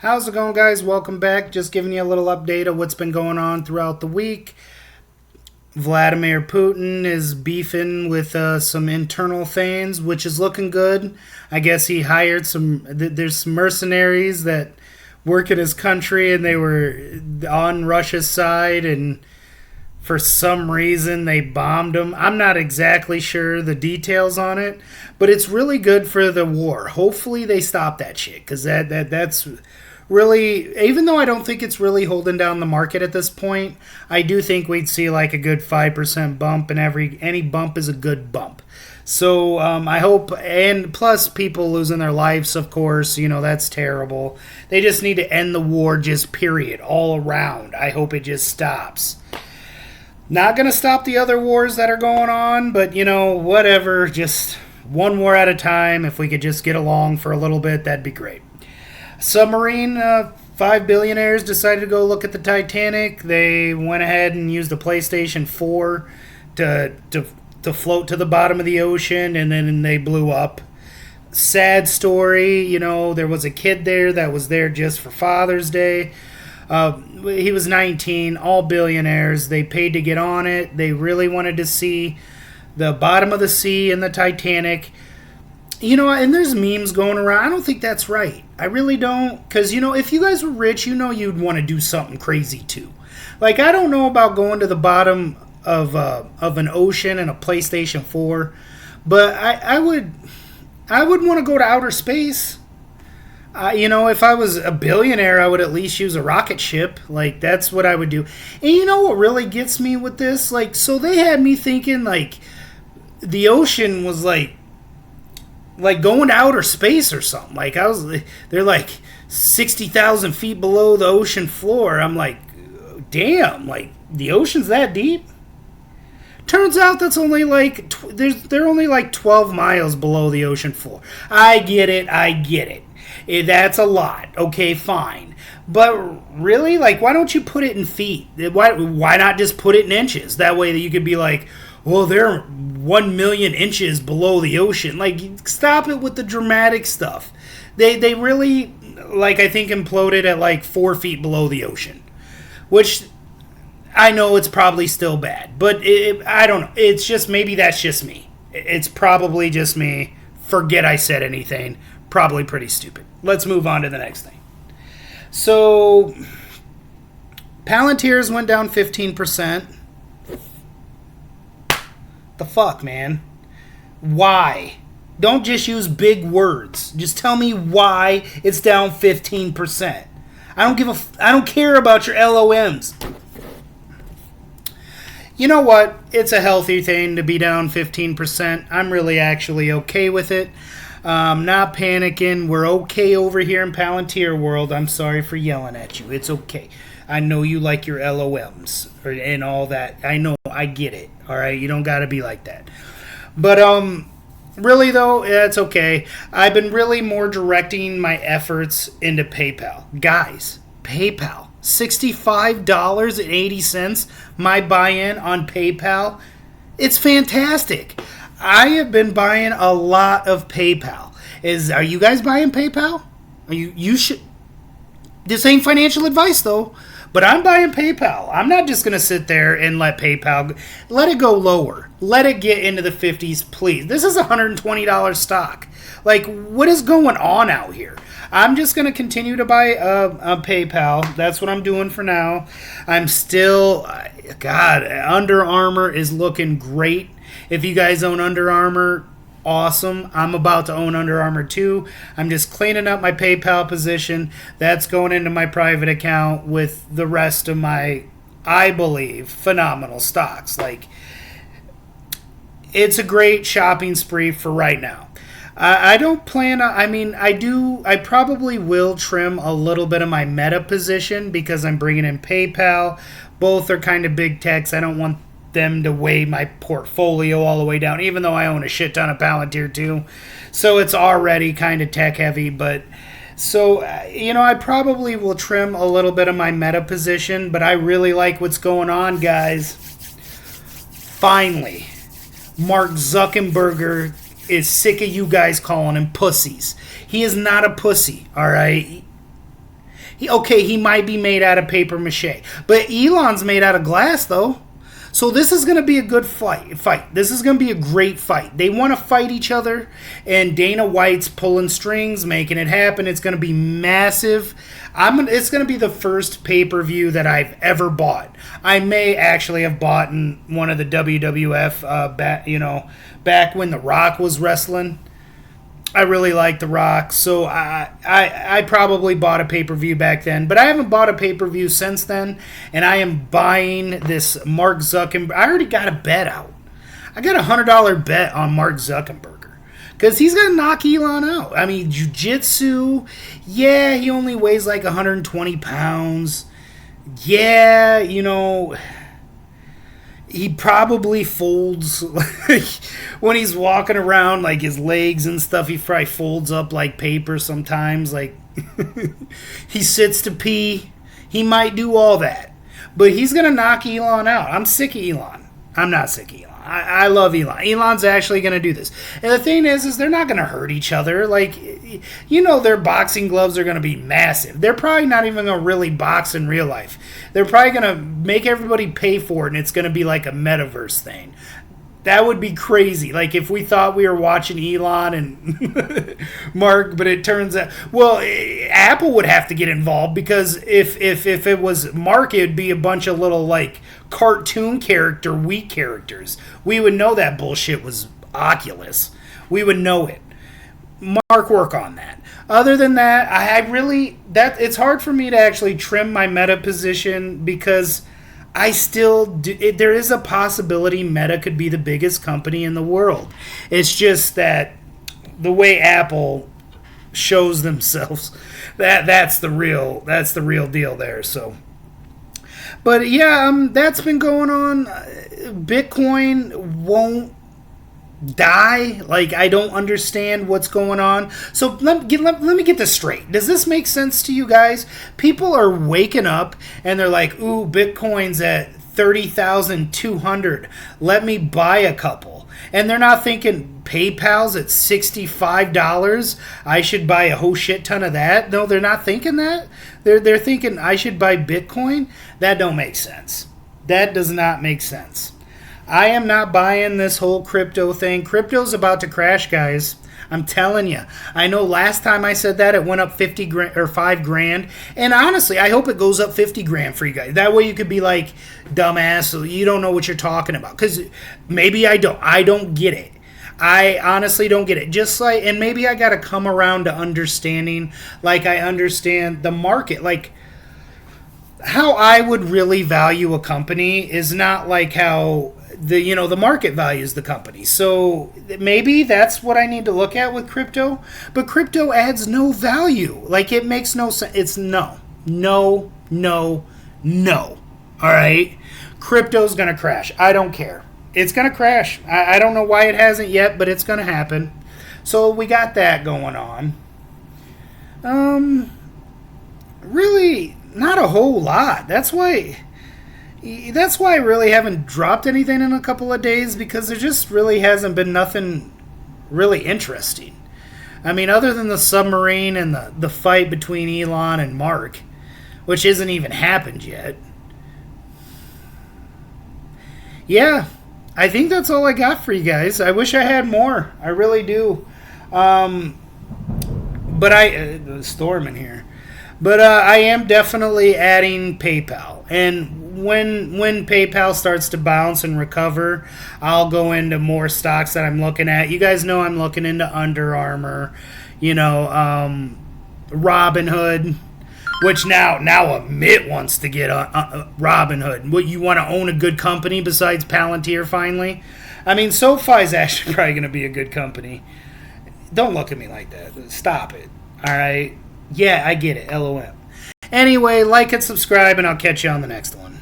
How's it going, guys? Welcome back. Just giving you a little update of what's been going on throughout the week. Vladimir Putin is beefing with some internal things, which is looking good. I guess he hired there's some mercenaries that work in his country, and they were on Russia's side, and for some reason they bombed him. I'm not exactly sure the details on it, but it's really good for the war. Hopefully they stop that shit, because that's really, even though I don't think it's really holding down the market at this point, I do think we'd see like a good 5% bump, and any bump is a good bump. So I hope, and plus people losing their lives, of course, that's terrible. They just need to end the war, just period, all around. I hope it just stops. Not going to stop the other wars that are going on, but whatever, just one war at a time. If we could just get along for a little bit, that'd be great. Submarine, 5 billionaires decided to go look at the Titanic. They went ahead and used the PlayStation 4 to float to the bottom of the ocean, and then they blew up. Sad story, there was a kid there that was there just for Father's Day. He was 19, all billionaires. They paid to get on it. They really wanted to see the bottom of the sea and the Titanic. And there's memes going around. I don't think that's right. I really don't. Because, if you guys were rich, you'd want to do something crazy too. Like, I don't know about going to the bottom of an ocean and a PlayStation 4, but I would want to go to outer space. If I was a billionaire, I would at least use a rocket ship. Like, that's what I would do. And what really gets me with this? Like, so they had me thinking, like, the ocean was, like going to outer space or something. Like, they're, like, 60,000 feet below the ocean floor. I'm like, damn, like, the ocean's that deep? Turns out that's only like, they're only like 12 miles below the ocean floor. I get it. That's a lot. Okay, fine. But really, like, why don't you put it in feet? Why not just put it in inches? That way that you could be like, well, they're 1 million inches below the ocean. Like, stop it with the dramatic stuff. They really, like, I think imploded at like 4 feet below the ocean, which I know it's probably still bad, but I don't know. It's just, maybe that's just me. It's probably just me. Forget I said anything. Probably pretty stupid. Let's move on to the next thing. So, Palantirs went down 15%. The fuck, man? Why? Don't just use big words. Just tell me why it's down 15%. I don't care about your LOMs. You know what? It's a healthy thing to be down 15%. I'm really actually okay with it. Not panicking. We're okay over here in Palantir world. I'm sorry for yelling at you. It's okay. I know you like your LOMs and all that. I know. I get it. All right? You don't got to be like that. But, really, though, it's okay. I've been really more directing my efforts into PayPal. Guys, PayPal. $65.80 my buy-in on PayPal. It's fantastic. I have been buying a lot of PayPal. Are you guys buying PayPal? You should. This ain't financial advice though, but I'm buying PayPal. I'm not just going to sit there and let it go lower. Let it get into the 50s, please. This is a $120 stock. Like, what is going on out here? I'm just going to continue to buy a PayPal. That's what I'm doing for now. I'm still, God, Under Armour is looking great. If you guys own Under Armour, awesome. I'm about to own Under Armour too. I'm just cleaning up my PayPal position. That's going into my private account with the rest of my, I believe, phenomenal stocks. Like, it's a great shopping spree for right now. I don't plan on, I probably will trim a little bit of my Meta position because I'm bringing in PayPal. Both are kind of big techs. I don't want them to weigh my portfolio all the way down, even though I own a shit ton of Palantir too. So it's already kind of tech heavy, but so, I probably will trim a little bit of my Meta position, but I really like what's going on, guys. Finally, Mark Zuckerberg is sick of you guys calling him pussies. He is not a pussy, all right? Okay, he might be made out of paper mache, but Elon's made out of glass, though. So this is going to be a good fight. This is going to be a great fight. They want to fight each other, and Dana White's pulling strings, making it happen. It's going to be massive. It's going to be the first pay-per-view that I've ever bought. I may actually have bought in one of the WWF back when The Rock was wrestling. I really like The Rock, so I probably bought a pay-per-view back then, but I haven't bought a pay-per-view since then, and I am buying this Mark Zuckerberg. I already got a bet out. I got a $100 bet on Mark Zuckerberg, because he's going to knock Elon out. I mean, jiu-jitsu, yeah, he only weighs like 120 pounds. Yeah, he probably folds when he's walking around, like his legs and stuff. He probably folds up like paper sometimes. Like he sits to pee. He might do all that, but he's gonna knock Elon out. I'm sick of Elon. I'm not sick of Elon. I love Elon. Elon's actually going to do this. And the thing is they're not going to hurt each other. Like, their boxing gloves are going to be massive. They're probably not even going to really box in real life. They're probably going to make everybody pay for it, and it's going to be like a metaverse thing. That would be crazy. Like, if we thought we were watching Elon and Mark, but it turns out, well, Apple would have to get involved, because if it was Mark, it would be a bunch of little, like, cartoon weak characters. We would know that bullshit was Oculus. We would know it. Mark, work on that. Other than that, it's hard for me to actually trim my Meta position, because I still do. There is a possibility Meta could be the biggest company in the world. It's just that the way Apple shows themselves, that's the real deal there. So, but yeah, that's been going on. Bitcoin won't die. Like, I don't understand what's going on. So let me get this straight. Does this make sense to you guys? People are waking up and they're like, ooh, Bitcoin's at 30,200. Let me buy a couple. And they're not thinking PayPal's at $65. I should buy a whole shit ton of that. No, they're not thinking that. They're thinking I should buy Bitcoin. That don't make sense. That does not make sense. I am not buying this whole crypto thing. Crypto's about to crash, guys. I'm telling you. I know last time I said that, it went up 50 grand or $5,000. And honestly, I hope it goes up 50 grand for you guys. That way you could be like, dumbass, so you don't know what you're talking about. Because maybe I don't. I don't get it. I honestly don't get it. Just like, and maybe I got to come around to understanding, like I understand the market. Like, how I would really value a company is not like how the market values the company. So maybe that's what I need to look at with crypto. But crypto adds no value. Like, it makes no sense. It's no. All right? Crypto's going to crash. I don't care. It's going to crash. I don't know why it hasn't yet, but it's going to happen. So we got that going on. Really, not a whole lot. That's why I really haven't dropped anything in a couple of days, because there just really hasn't been nothing really interesting. I mean, other than the submarine and the fight between Elon and Mark, which isn't even happened yet. Yeah, I think that's all I got for you guys. I wish I had more. I really do. But the storm in here. But I am definitely adding PayPal. And when PayPal starts to bounce and recover, I'll go into more stocks that I'm looking at. You guys know I'm looking into Under Armour, Robinhood, which now Amit wants to get Robinhood. What, you want to own a good company besides Palantir finally? I mean, SoFi is actually probably going to be a good company. Don't look at me like that. Stop it. All right? Yeah, I get it. LOM. Anyway, like and subscribe, and I'll catch you on the next one.